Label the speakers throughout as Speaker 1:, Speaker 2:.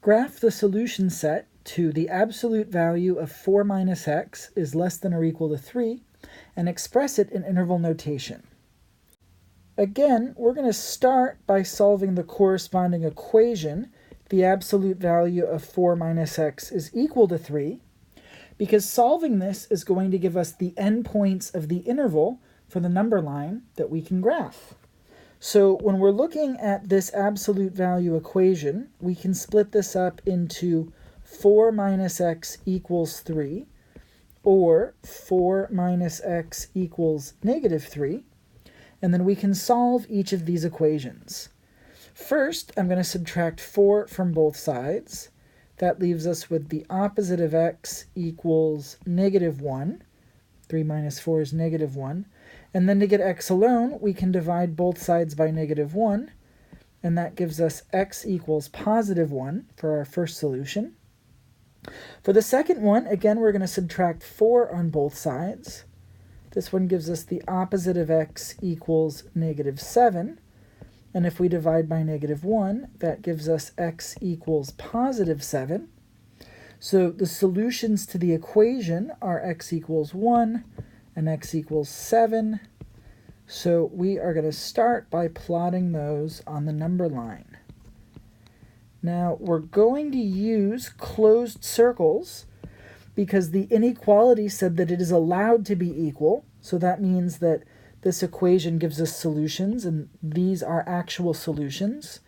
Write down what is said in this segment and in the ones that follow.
Speaker 1: Graph the solution set to the absolute value of 4 minus x is less than or equal to 3, and express it in interval notation. Again, we're going to start by solving the corresponding equation. The absolute value of 4 minus x is equal to 3, because solving this is going to give us the endpoints of the interval for the number line that we can graph. So when we're looking at this absolute value equation, we can split this up into 4 minus x equals 3, or 4 minus x equals negative 3, and then we can solve each of these equations. First, I'm going to subtract 4 from both sides. That leaves us with the opposite of x equals negative 1. 3 minus 4 is negative 1. And then to get x alone, we can divide both sides by negative 1, and that gives us x equals positive 1 for our first solution. For the second one, again, we're going to subtract 4 on both sides. This one gives us the opposite of x equals negative 7. And if we divide by negative 1, that gives us x equals positive 7. So the solutions to the equation are x equals 1 and x equals 7. So we are going to start by plotting those on the number line. Now we're going to use closed circles because the inequality said that it is allowed to be equal. So that means that this equation gives us solutions, and these are actual solutions.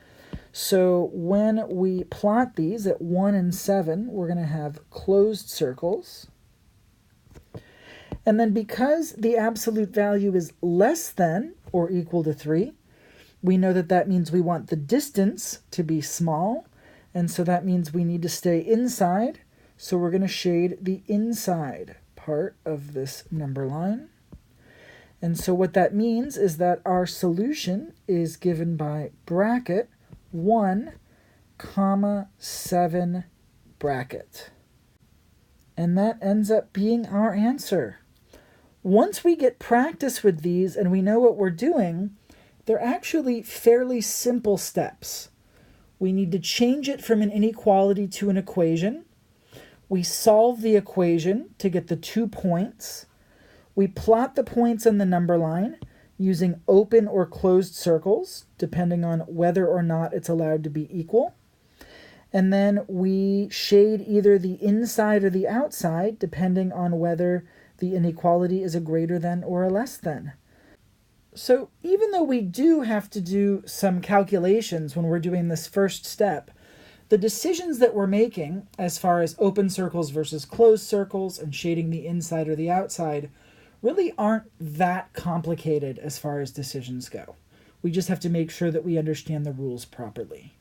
Speaker 1: So when we plot these at 1 and 7, we're going to have closed circles. And then because the absolute value is less than or equal to 3, we know that that means we want the distance to be small, and so that means we need to stay inside. So we're going to shade the inside part of this number line. And so what that means is that our solution is given by bracket 1, comma 7 bracket. And that ends up being our answer. Once we get practice with these and we know what we're doing, they're actually fairly simple steps. We need to change it from an inequality to an equation. We solve the equation to get the 2 points. We plot the points on the number line using open or closed circles, depending on whether or not it's allowed to be equal. And then we shade either the inside or the outside, depending on whether the inequality is a greater than or a less than. So even though we do have to do some calculations when we're doing this first step, the decisions that we're making as far as open circles versus closed circles and shading the inside or the outside really aren't that complicated as far as decisions go. We just have to make sure that we understand the rules properly.